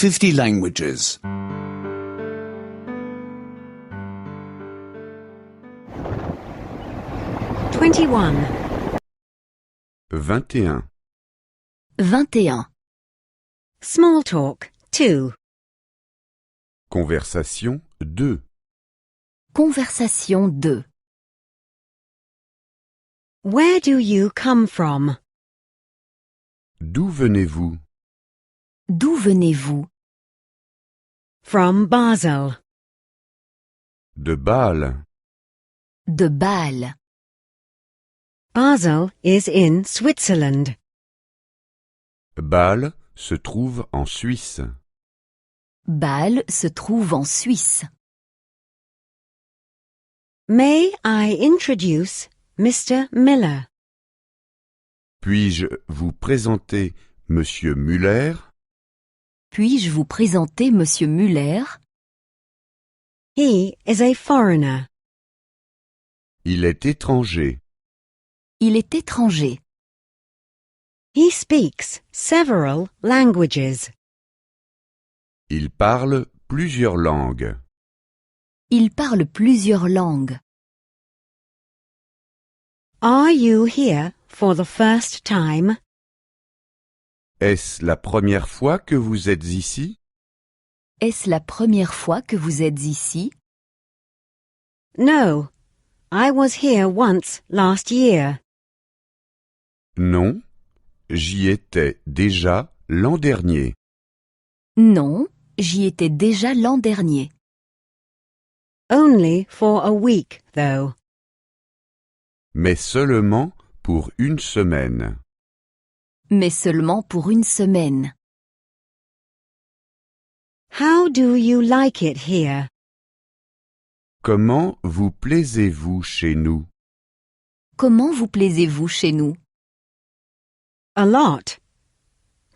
50 languages. 21. 21. 21. Small talk 2. Conversation 2. Conversation 2. Where do you come from? D'où venez-vous? D'où venez-vous? From Basel. De Bâle. De Bâle. Basel is in Switzerland. Bâle se trouve en Suisse. Bâle se trouve en Suisse. May I introduce Mr. Miller? Puis-je vous présenter Monsieur Müller? Puis-je vous présenter Monsieur Müller? He is a foreigner. Il est étranger. Il est étranger. He speaks several languages. Il parle plusieurs langues. Il parle plusieurs langues. Are you here for the first time? Est-ce la première fois que vous êtes ici? Est-ce la première fois que vous êtes ici? No, I was here once last year. Non, j'y étais déjà l'an dernier. Non, j'y étais déjà l'an dernier. Only for a week, though. Mais seulement pour une semaine. Mais seulement pour une semaine. How do you like it here? Comment vous plaisez-vous chez nous? Comment vous plaisez-vous chez nous? A lot.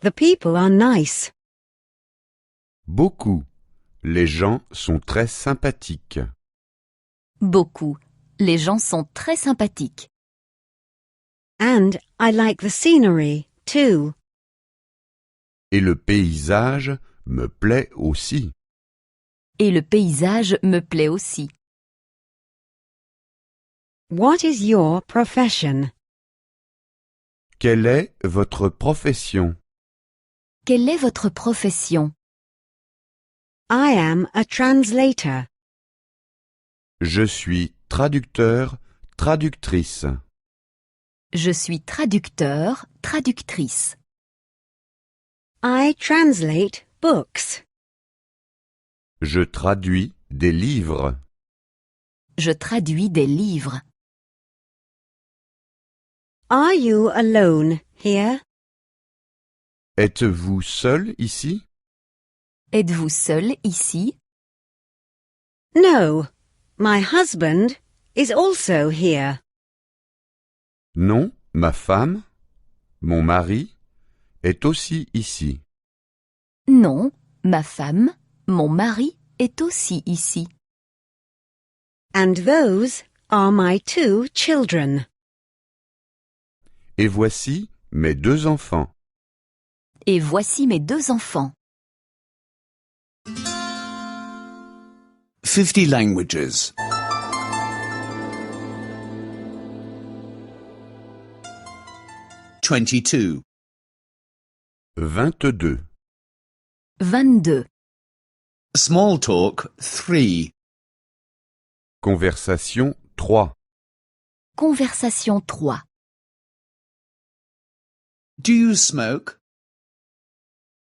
The people are nice. Beaucoup. Les gens sont très sympathiques. Beaucoup. Les gens sont très sympathiques. And I like the scenery, too. Et le paysage me plaît aussi. Et le paysage me plaît aussi. What is your profession? Quelle est votre profession? Quelle est votre profession? I am a translator. Je suis traducteur, traductrice. Je suis traducteur, traductrice. I translate books. Je traduis des livres. Je traduis des livres. Are you alone here? Êtes-vous seul ici? Êtes-vous seul ici? No, my husband is also here. Non, ma femme, mon mari, est aussi ici. Non, ma femme, mon mari est aussi ici. And those are my 2 children. Et voici mes 2 enfants. Et voici mes 2 enfants. 50 languages. 22. 22. 22. Small talk 3. Conversation 3. Conversation 3. Do you smoke?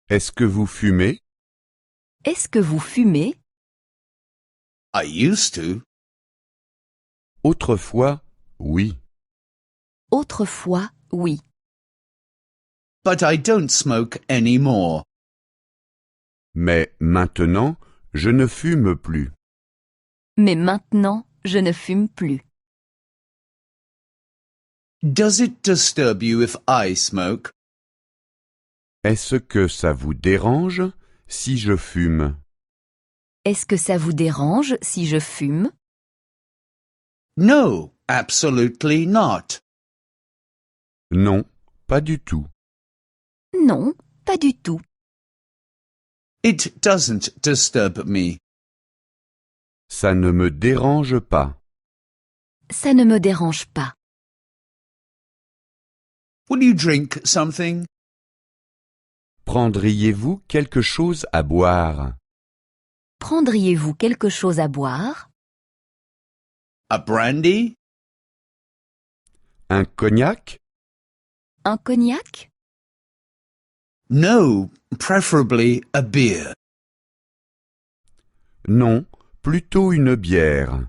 Est-ce que vous fumez? Est-ce que vous fumez? I used to. Autrefois, oui. Autrefois, oui. But I don't smoke anymore. Mais maintenant, je ne fume plus. Mais maintenant, je ne fume plus. Does it disturb you if I smoke? Est-ce que ça vous dérange si je fume? Est-ce que ça vous dérange si je fume? No, absolutely not. Non, pas du tout. Non, pas du tout. It doesn't disturb me. Ça ne me dérange pas. Ça ne me dérange pas. Will you drink something? Prendriez-vous quelque chose à boire? Prendriez-vous quelque chose à boire? A brandy? Un cognac? Un cognac? No, preferably a beer. Non, plutôt une bière.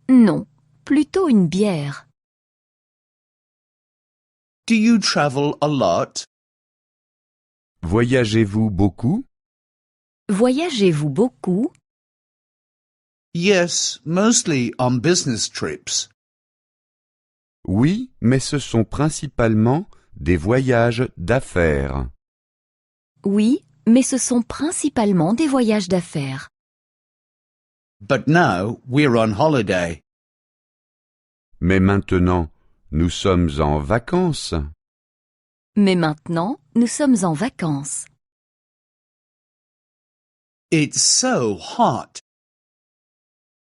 Non, plutôt une bière. Do you travel a lot? Voyagez-vous beaucoup? Voyagez-vous beaucoup? Yes, mostly on business trips. Oui, mais ce sont principalement des voyages d'affaires. Oui, mais ce sont principalement des voyages d'affaires. But now we're on holiday. Mais maintenant, nous sommes en vacances. Mais maintenant, nous sommes en vacances. It's so hot.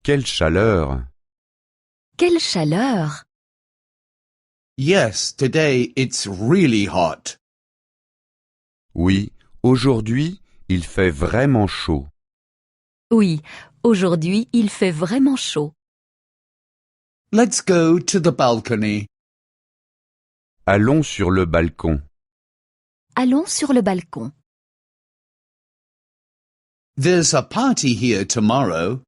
Quelle chaleur! Quelle chaleur! Yes, today it's really hot. Oui, aujourd'hui, il fait vraiment chaud. Oui, aujourd'hui, il fait vraiment chaud. Let's go to the balcony. Allons sur le balcon. Allons sur le balcon. There's a party here tomorrow.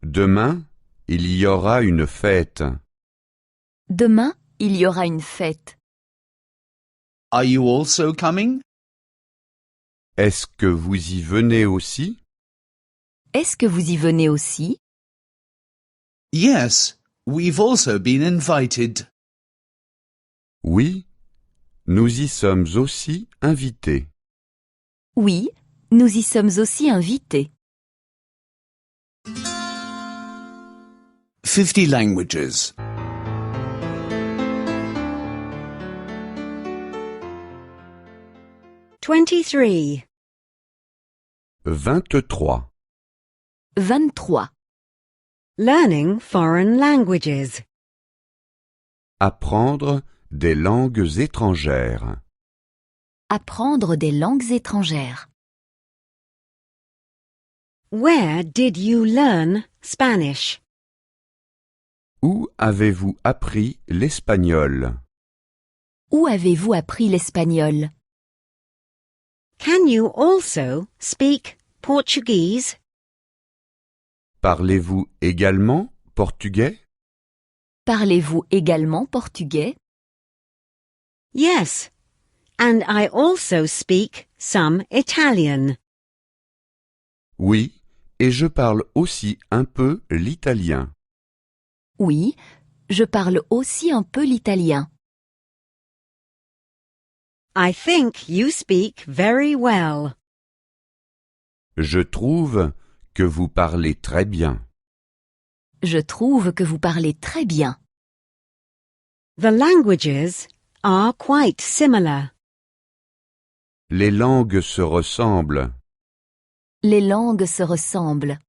Demain, il y aura une fête. Demain, il y aura une fête. Are you also coming? Est-ce que vous y venez aussi? Est-ce que vous y venez aussi? Yes, we've also been invited. Oui, nous y sommes aussi invités. Oui, nous y sommes aussi invités. 50 languages. 23. 23. 23. Learning foreign languages. Apprendre des langues étrangères. Apprendre des langues étrangères. Where did you learn Spanish? Où avez-vous appris l'espagnol? Où avez-vous appris l'espagnol? Can you also speak Portuguese? Parlez-vous également portugais? Parlez-vous également portugais? Yes, and I also speak some Italian. Oui, et je parle aussi un peu l'italien. Oui, je parle aussi un peu l'italien. I think you speak very well. Je trouve que vous parlez très bien. Je trouve que vous parlez très bien. The languages are quite similar. Les langues se ressemblent. Les langues se ressemblent.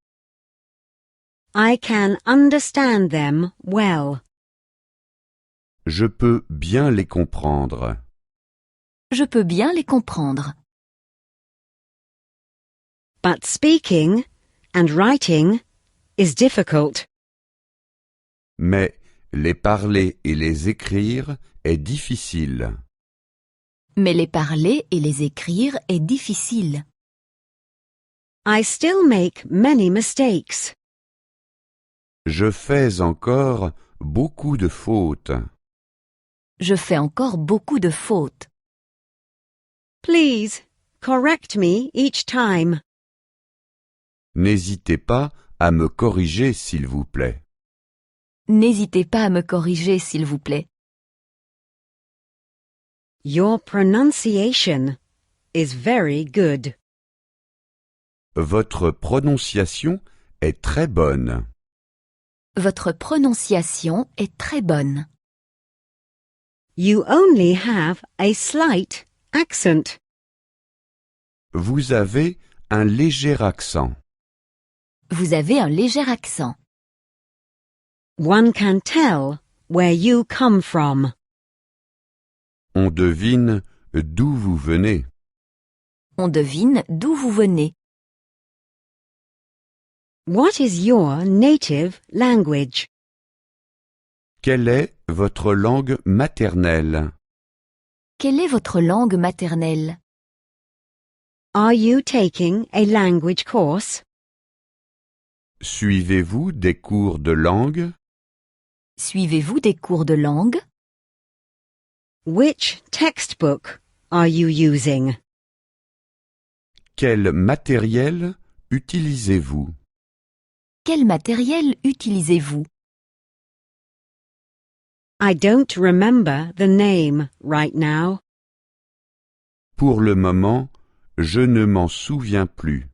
I can understand them well. Je peux bien les comprendre. Je peux bien les comprendre. But speaking and writing is difficult. Mais les parler et les écrire est difficile. Mais les parler et les écrire est difficile. I still make many mistakes. Je fais encore beaucoup de fautes. Je fais encore beaucoup de fautes. Please, correct me each time. N'hésitez pas à me corriger, s'il vous plaît. N'hésitez pas à me corriger, s'il vous plaît. Your pronunciation is very good. Votre prononciation est très bonne. Votre prononciation est très bonne. You only have a slight accent. Vous avez un léger accent. Vous avez un léger accent. One can tell where you come from. On devine d'où vous venez. On devine d'où vous venez. What is your native language? Quelle est votre langue maternelle? Quelle est votre langue maternelle? Are you taking a language course? Suivez-vous des cours de langue? Suivez-vous des cours de langue? Which textbook are you using? Quel matériel utilisez-vous? Quel matériel utilisez-vous? I don't remember the name right now. Pour le moment, je ne m'en souviens plus.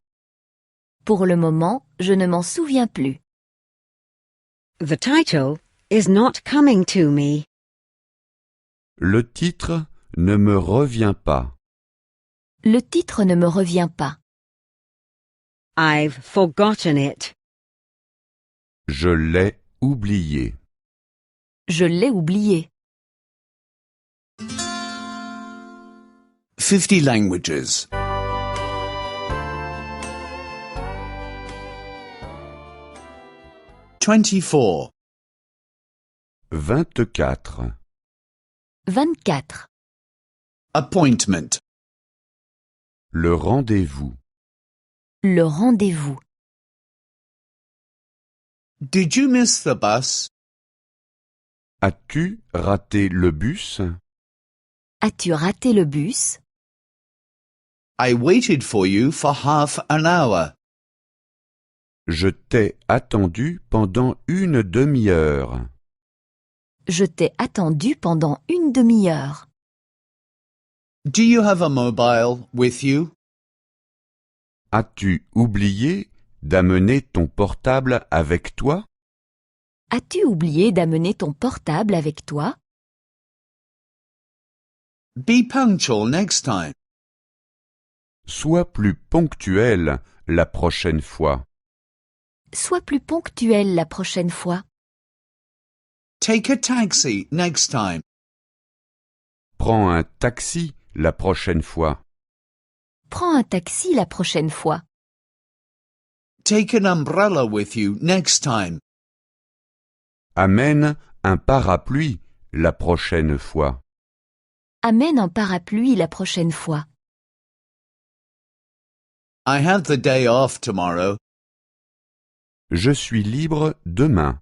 Pour le moment, je ne m'en souviens plus. The title is not coming to me. Le titre ne me revient pas. Le titre ne me revient pas. I've forgotten it. Je l'ai oublié. Je l'ai oublié. 50 languages. 24. 24. 24. Appointment. Le rendez-vous. Le rendez-vous. Did you miss the bus? As-tu raté le bus? As-tu raté le bus? I waited for you for half an hour. Je t'ai attendu pendant une demi-heure. Je t'ai attendu pendant une demi-heure. Do you have a mobile with you? As-tu oublié d'amener ton portable avec toi? As-tu oublié d'amener ton portable avec toi? Be punctual next time. Sois plus ponctuel la prochaine fois. Sois plus ponctuel la prochaine fois. Take a taxi next time. Prends un taxi la prochaine fois. Prends un taxi la prochaine fois. Take an umbrella with you next time. Amène un parapluie la prochaine fois. Amène un parapluie la prochaine fois. I have the day off tomorrow. Je suis libre demain.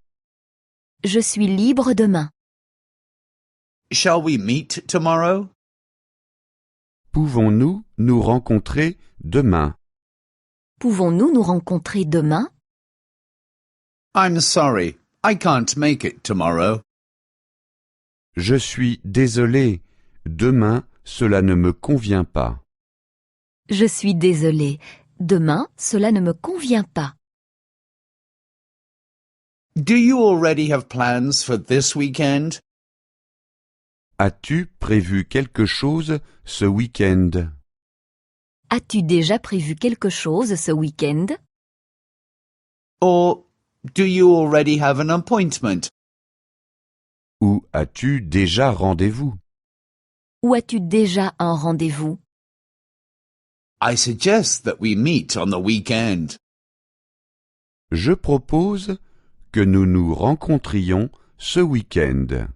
Je suis libre demain. Shall we meet tomorrow? Pouvons-nous nous rencontrer demain? Pouvons-nous nous rencontrer demain? I'm sorry, I can't make it tomorrow. Je suis désolé, demain cela ne me convient pas. Je suis désolé. Demain, cela ne me convient pas. Do you already have plans for this weekend? As-tu prévu quelque chose ce week-end? As-tu déjà prévu quelque chose ce week-end? Or do you already have an appointment? Ou as-tu déjà rendez-vous? Ou as-tu déjà un rendez-vous? I suggest that we meet on the weekend. Je propose que nous nous rencontrions ce week-end.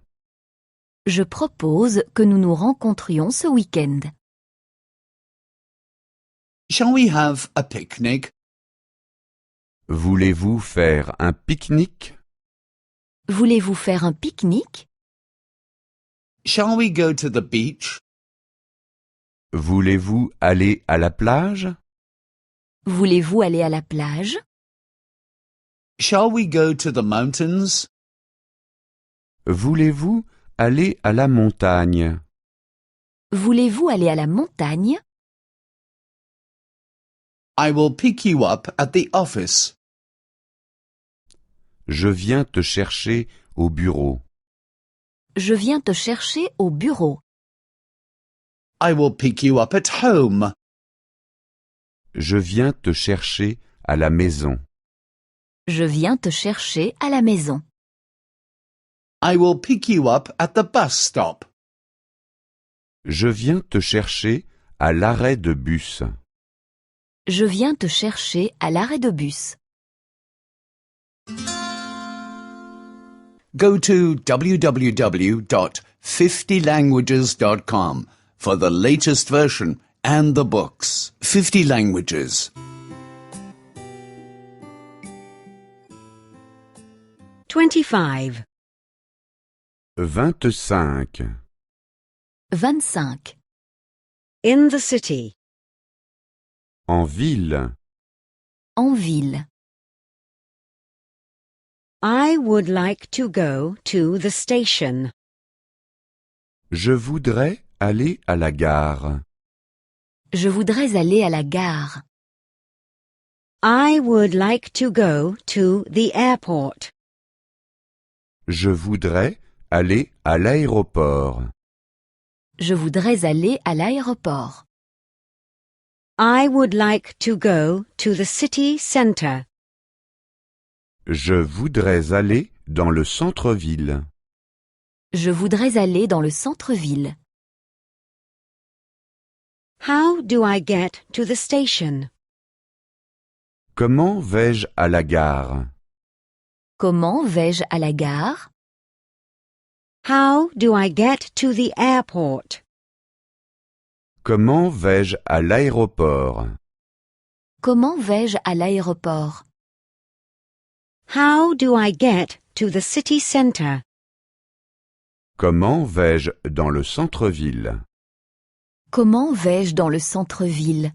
Je propose que nous nous rencontrions ce week-end. Shall we have a picnic? Voulez-vous faire un pique-nique? Voulez-vous faire un pique-nique? Shall we go to the beach? Voulez-vous aller à la plage? Voulez-vous aller à la plage? Shall we go to the mountains? Voulez-vous aller à la montagne? Voulez-vous aller à la montagne? I will pick you up at the office. Je viens te chercher au bureau. Je viens te chercher au bureau. I will pick you up at home. Je viens te chercher à la maison. Je viens te chercher à la maison. I will pick you up at the bus stop. Je viens te chercher à l'arrêt de bus. Je viens te chercher à l'arrêt de bus. Go to www.50languages.com for the latest version and the books. 50 languages. 25. 25. 25. In the city. En ville. En ville. I would like to go to the station. Je voudrais aller à la gare. Je voudrais aller à la gare. I would like to go to the airport. Je voudrais aller à l'aéroport. Je voudrais aller à l'aéroport. I would like to go to the city centre. Je voudrais aller dans le centre-ville. Je voudrais aller dans le centre-ville. How do I get to the station? Comment vais-je à la gare? Comment vais-je à la gare? How do I get to the airport? Comment vais-je à l'aéroport? Comment vais-je à l'aéroport? How do I get to the city centre? Comment vais-je dans le centre-ville? Comment vais-je dans le centre-ville?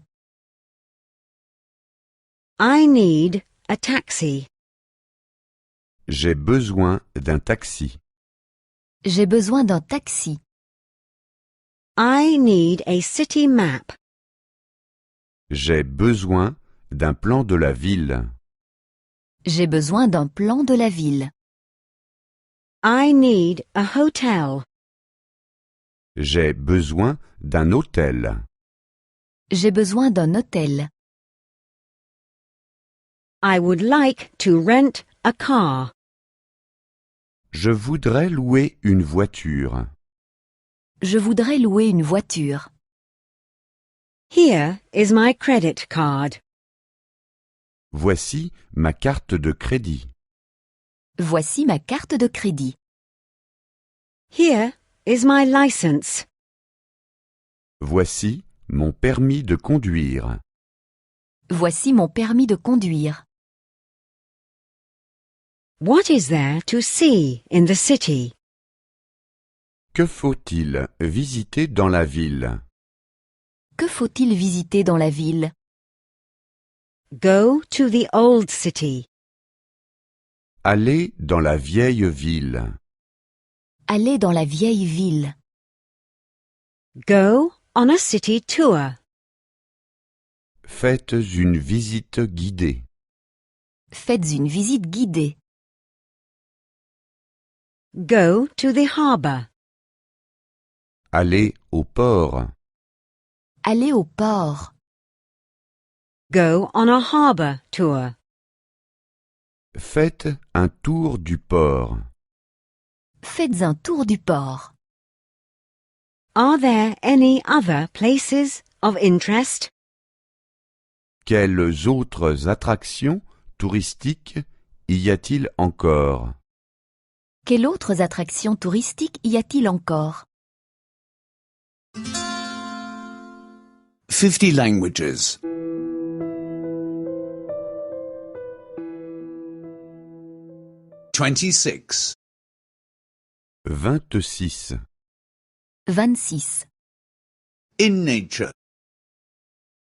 I need a taxi. J'ai besoin d'un taxi. J'ai besoin d'un taxi. I need a city map. J'ai besoin d'un plan de la ville. J'ai besoin d'un plan de la ville. I need a hotel. J'ai besoin d'un hôtel. J'ai besoin d'un hôtel. I would like to rent a car. Je voudrais louer une voiture. Je voudrais louer une voiture. Here is my credit card. Voici ma carte de crédit. Voici ma carte de crédit. Here is my license. Voici mon permis de conduire. Voici mon permis de conduire. What is there to see in the city? Que faut-il visiter dans la ville? Que faut-il visiter dans la ville? Go to the old city. Aller dans la vieille ville. Aller dans la vieille ville. Go on a city tour. Faites une visite guidée. Faites une visite guidée. Go to the harbour. Aller au port. Aller au port. Go on a harbour tour. Faites un tour du port. Faites un tour du port. Are there any other places of interest? Quelles autres attractions touristiques y a-t-il encore? Quelles autres attractions touristiques y a-t-il encore? 50 languages. 26. 26. 26. In nature.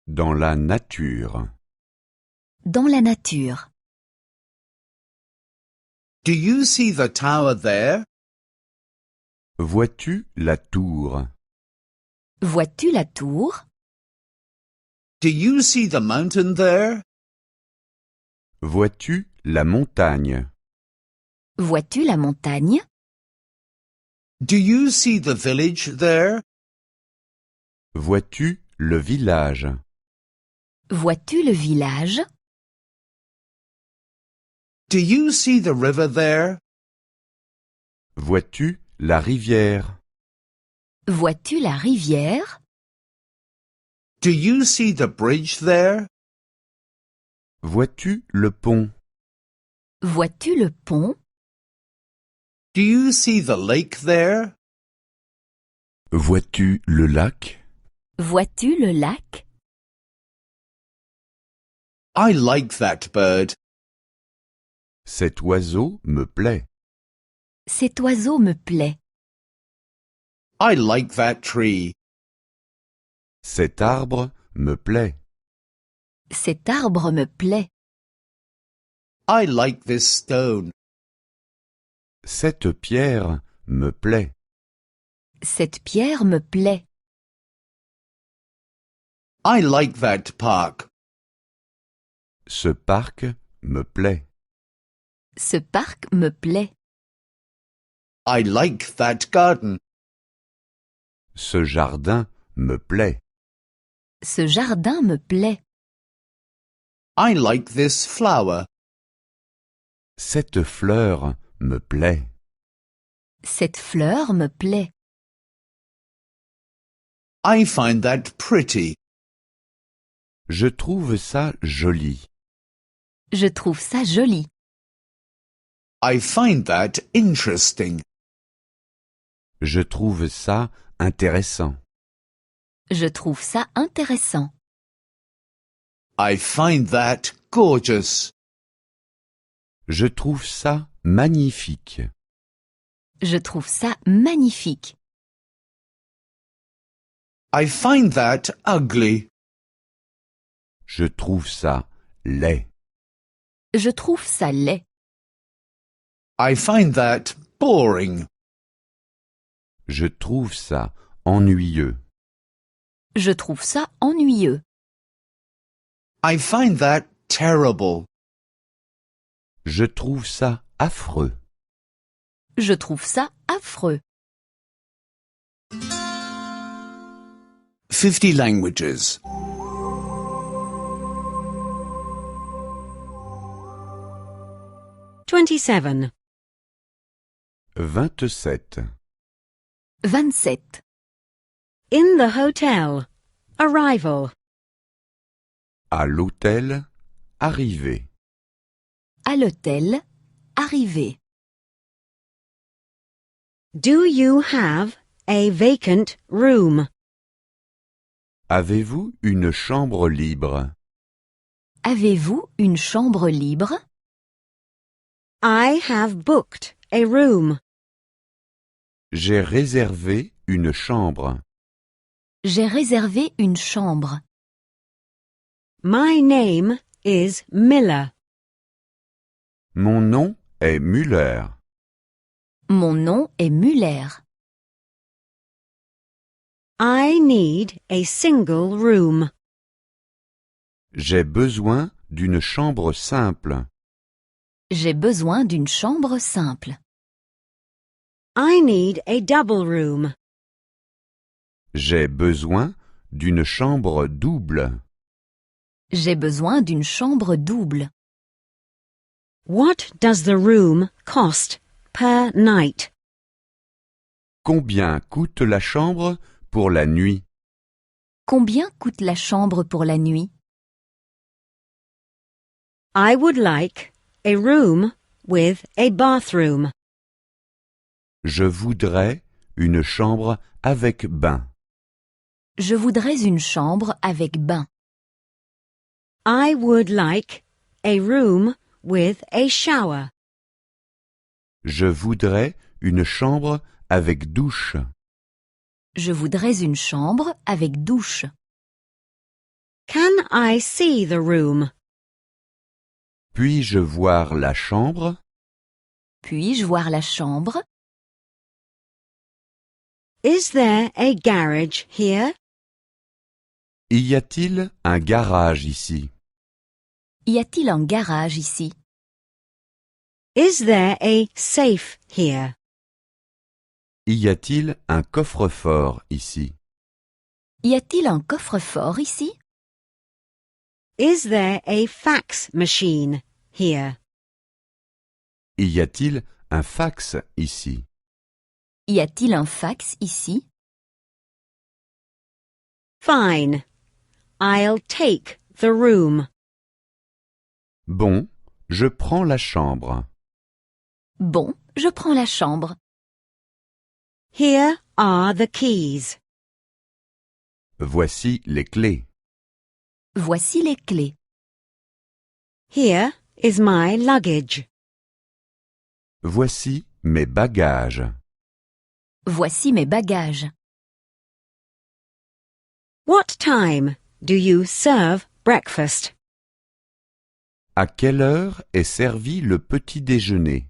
Dans la nature. Dans la nature. Do you see the tower there? Vois-tu la tour? Vois-tu la tour? Do you see the mountain there? Vois-tu la montagne? Vois-tu la montagne? Do you see the village there? Vois-tu le village? Vois-tu le village? Do you see the river there? Vois-tu la rivière? Vois-tu la rivière? Do you see the bridge there? Vois-tu le pont? Vois-tu le pont? Do you see the lake there? Vois-tu le lac? Vois-tu le lac? I like that bird. Cet oiseau me plaît. Cet oiseau me plaît. I like that tree. Cet arbre me plaît. Cet arbre me plaît. I like this stone. Cette pierre me plaît. Cette pierre me plaît. I like that park. Ce parc me plaît. Ce parc me plaît. I like that garden. Ce jardin me plaît. Ce jardin me plaît. I like this flower. Cette fleur me plaît. Cette fleur me plaît. I find that pretty. Je trouve ça joli. Je trouve ça joli. I find that interesting. Je trouve ça intéressant. Je trouve ça intéressant. I find that gorgeous. Je trouve ça magnifique. Je trouve ça magnifique. I find that ugly. Je trouve ça laid. Je trouve ça laid. I find that boring. Je trouve ça ennuyeux. Je trouve ça ennuyeux. I find that terrible. Je trouve ça affreux. Je trouve ça affreux. 50 languages. 27. 27. 27. In the hotel. Arrival. À l'hôtel, arrivé. À l'hôtel, arrivé. Do you have a vacant room? Avez-vous une chambre libre? Avez-vous une chambre libre? I have booked a room. J'ai réservé une chambre. J'ai réservé une chambre. My name is Miller. Mon nom est Müller. Mon nom est Muller. I need a single room. J'ai besoin d'une chambre simple. J'ai besoin d'une chambre simple. I need a double room. J'ai besoin d'une chambre double. J'ai besoin d'une chambre double. What does the room cost per night? Combien coûte la chambre pour la nuit? Combien coûte la chambre pour la nuit? I would like a room with a bathroom. Je voudrais une chambre avec bain. Je voudrais une chambre avec bain. I would like a room with a shower. Je voudrais une chambre avec douche. Je voudrais une chambre avec douche. Can I see the room? Puis-je voir la chambre? Puis-je voir la chambre? Is there a garage here? Y a-t-il un garage ici? Y a-t-il un garage ici? Is there a safe here? Y a-t-il un coffre-fort ici? Y a-t-il un coffre-fort ici? Is there a fax machine here? Y a-t-il un fax ici? Y a-t-il un fax ici? Fine. I'll take the room. Bon, je prends la chambre. Bon, je prends la chambre. Here are the keys. Voici les clés. Voici les clés. Here is my luggage. Voici mes bagages. Voici mes bagages. What time do you serve breakfast? À quelle heure est servi le petit déjeuner?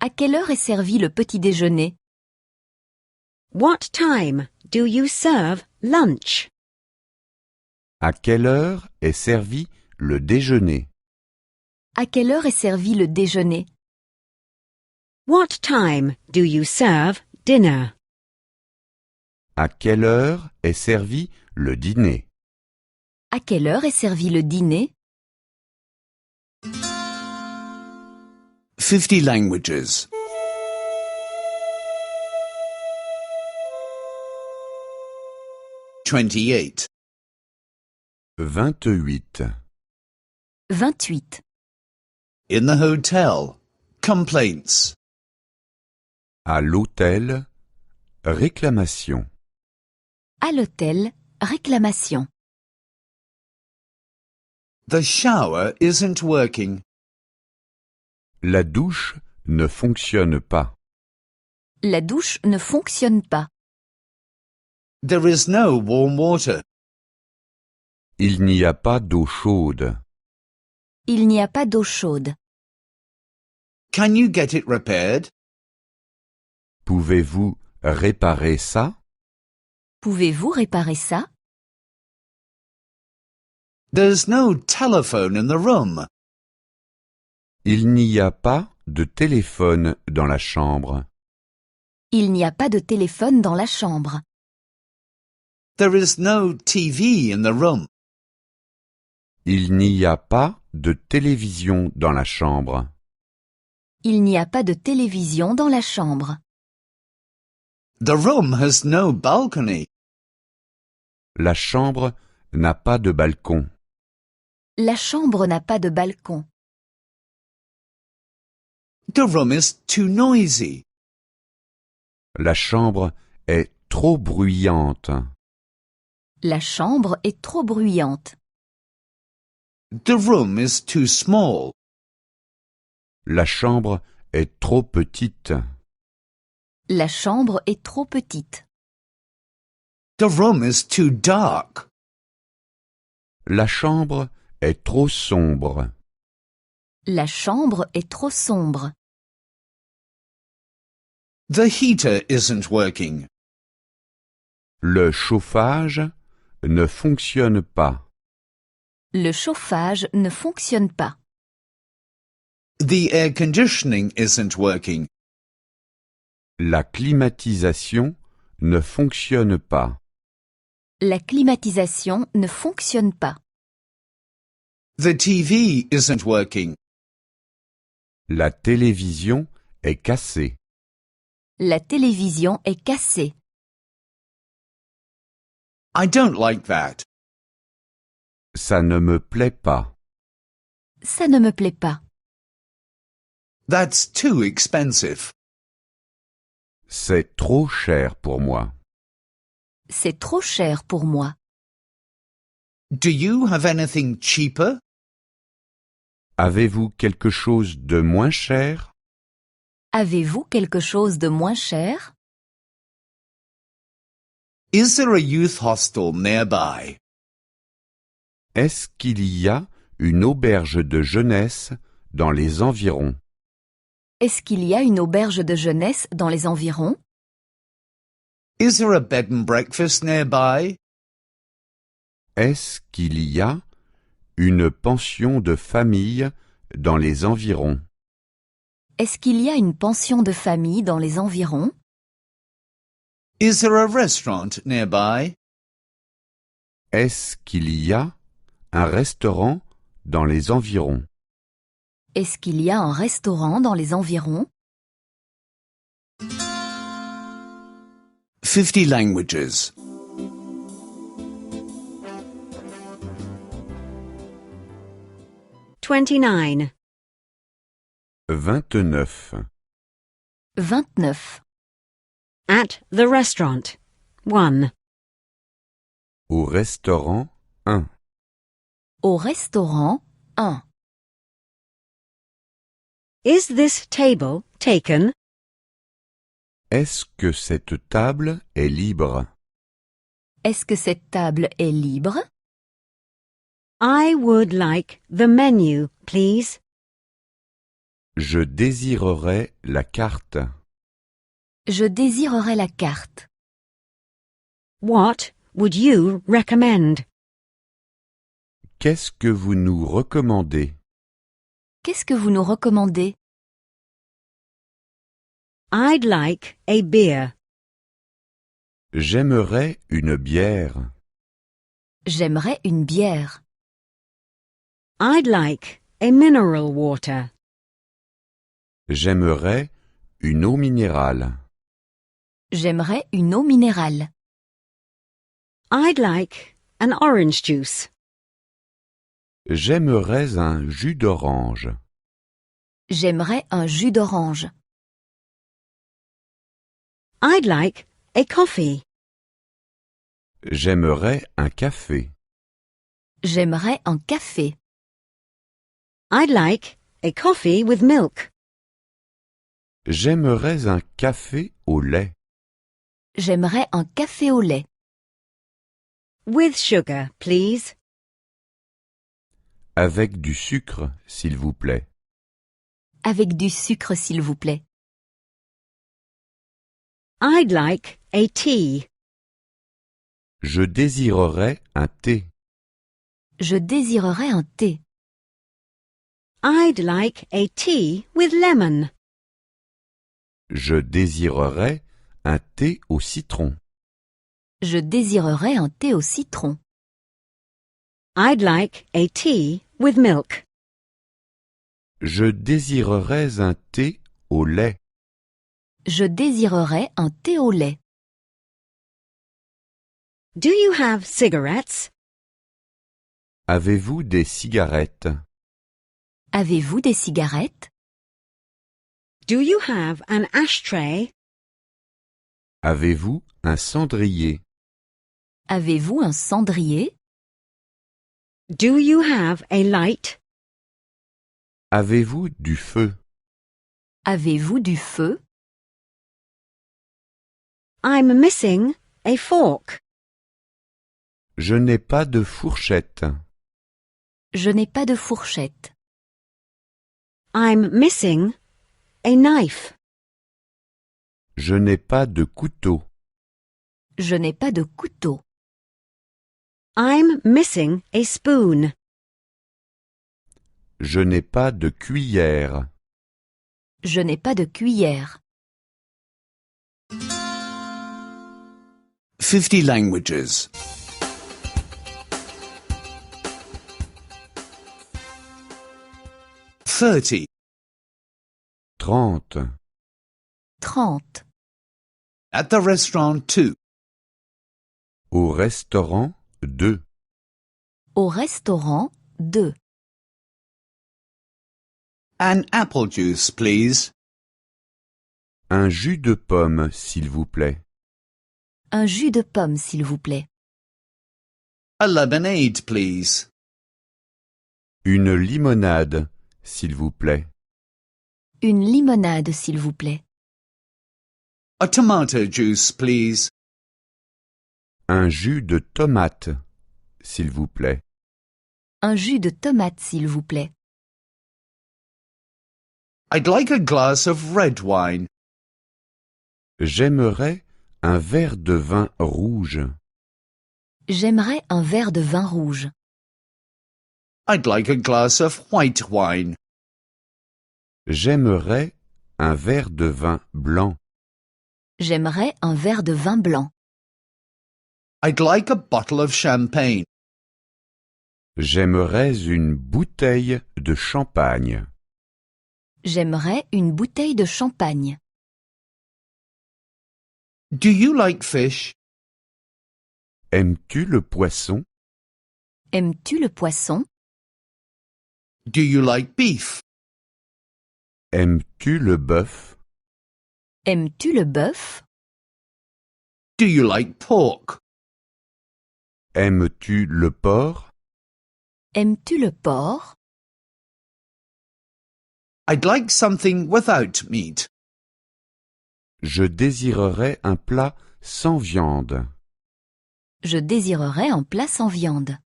À quelle heure est servi le petit déjeuner? What time do you serve lunch? À quelle heure est servi le déjeuner? À quelle heure est servi le déjeuner? What time do you serve dinner? À quelle heure est servi le dîner? À quelle heure est servi le dîner? 50 languages. 28. 28. 28. In the hotel. Complaints. À l'hôtel, réclamation. À l'hôtel, réclamation. The shower isn't working. La douche ne fonctionne pas. La douche ne fonctionne pas. There is no warm water. Il n'y a pas d'eau chaude. Il n'y a pas d'eau chaude. Can you get it repaired? Pouvez-vous réparer ça? Pouvez-vous réparer ça? There's no telephone in the room. Il n'y a pas de téléphone dans la chambre. Il n'y a pas de téléphone dans la chambre. There is no TV in the room. Il n'y a pas de télévision dans la chambre. Il n'y a pas de télévision dans la chambre. The room has no balcony. La chambre n'a pas de balcon. La chambre n'a pas de balcon. The room is too noisy. La chambre est trop bruyante. La chambre est trop bruyante. The room is too small. La chambre est trop petite. La chambre est trop petite. The room is too dark. La chambre est trop sombre. La chambre est trop sombre. The heater isn't working. Le chauffage ne fonctionne pas. Le chauffage ne fonctionne pas. The air conditioning isn't working. La climatisation ne fonctionne pas. La climatisation ne fonctionne pas. The TV isn't working. La télévision est cassée. La télévision est cassée. I don't like that. Ça ne me plaît pas. Ça ne me plaît pas. That's too expensive. C'est trop cher pour moi. C'est trop cher pour moi. Do you have anything cheaper? Avez-vous quelque chose de moins cher? Avez-vous quelque chose de moins cher? Is there a youth hostel nearby? Est-ce qu'il y a une auberge de jeunesse dans les environs? Est-ce qu'il y a une auberge de jeunesse dans les environs? Is there a bed and breakfast nearby? Est-ce qu'il y a une pension de famille dans les environs? Est-ce qu'il y a une pension de famille dans les environs? Is there a restaurant nearby? Est-ce qu'il y a un restaurant dans les environs? Est-ce qu'il y a un restaurant dans les environs? 50 languages. 29. 29. 29. At the restaurant. 1. Au restaurant 1. Au restaurant 1. Is this table taken? Est-ce que cette table est libre? Est-ce que cette table est libre? I would like the menu, please. Je désirerais la carte. Je désirerais la carte. What would you recommend? Qu'est-ce que vous nous recommandez? Qu'est-ce que vous nous recommandez? I'd like a beer. J'aimerais une bière. J'aimerais une bière. I'd like a mineral water. J'aimerais une eau minérale. J'aimerais une eau minérale. I'd like an orange juice. J'aimerais un jus d'orange. J'aimerais un jus d'orange. I'd like a coffee. J'aimerais un café. J'aimerais un café. I'd like a coffee with milk. J'aimerais un café au lait. J'aimerais un café au lait. With sugar, please. Avec du sucre, s'il vous plaît. Avec du sucre, s'il vous plaît. I'd like a tea. Je désirerais un thé. Je désirerais un thé. I'd like a tea with lemon. Je désirerais un thé au citron. Je désirerais un thé au citron. I'd like a tea with milk. Je désirerais un thé au lait. Je désirerais un thé au lait. Do you have cigarettes? Avez-vous des cigarettes? Avez-vous des cigarettes? Do you have an ashtray? Avez-vous un cendrier? Avez-vous un cendrier? Do you have a light? Avez-vous du feu? Avez-vous du feu? I'm missing a fork. Je n'ai pas de fourchette. Je n'ai pas de fourchette. I'm missing a knife. Je n'ai pas de couteau. Je n'ai pas de couteau. I'm missing a spoon. Je n'ai pas de cuillère. Je n'ai pas de cuillère. 50 languages. 30. 30. 30. At the restaurant 2. Au restaurant 2. Au restaurant 2. An apple juice, please. Un jus de pomme, s'il vous plaît. Un jus de pomme, s'il vous plaît. A lemonade, please. Une limonade, s'il vous plaît. Une limonade, s'il vous plaît. A tomato juice, please. Un jus de tomate, s'il vous plaît. Un jus de tomate, s'il vous plaît. I'd like a glass of red wine. J'aimerais un verre de vin rouge. J'aimerais un verre de vin rouge. I'd like a glass of white wine. J'aimerais un verre de vin blanc. J'aimerais un verre de vin blanc. I'd like a bottle of champagne. J'aimerais une bouteille de champagne. J'aimerais une bouteille de champagne. Do you like fish? Aimes-tu le poisson? Aimes-tu le poisson? Do you like beef? Aimes-tu le bœuf? Aimes-tu le bœuf? Do you like pork? Aimes-tu le porc? Aimes-tu le porc? I'd like something without meat. Je désirerais un plat sans viande. Je désirerais un plat sans viande.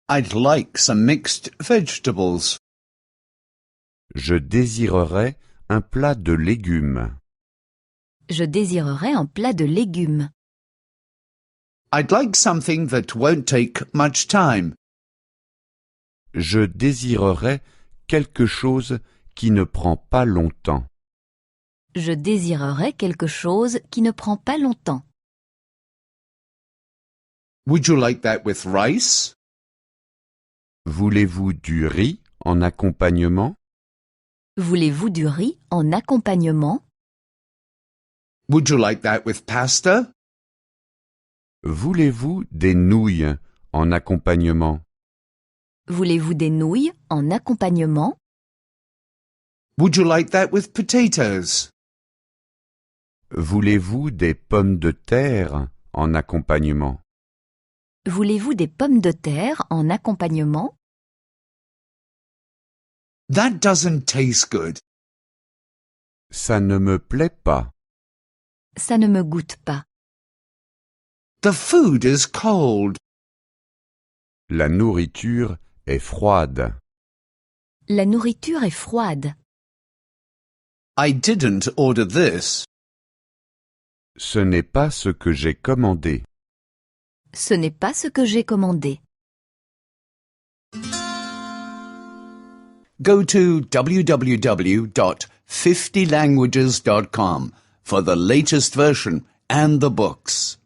I'd like some mixed vegetables. Je désirerais un plat de légumes. Je désirerais un plat de légumes. I'd like something that won't take much time. Je désirerais quelque chose qui ne prend pas longtemps. Je désirerais quelque chose qui ne prend pas longtemps. Would you like that with rice? Voulez-vous du riz en accompagnement? Voulez-vous du riz en accompagnement? Would you like that with pasta? Voulez-vous des nouilles en accompagnement? Voulez-vous des nouilles en accompagnement? Would you like that with potatoes? Voulez-vous des pommes de terre en accompagnement? Voulez-vous des pommes de terre en accompagnement? That doesn't taste good. Ça ne me plaît pas. Ça ne me goûte pas. The food is cold. La nourriture est froide. La nourriture est froide. I didn't order this. Ce n'est pas ce que j'ai commandé. Ce n'est pas ce que j'ai commandé. Go to www.50languages.com for the latest version and the books.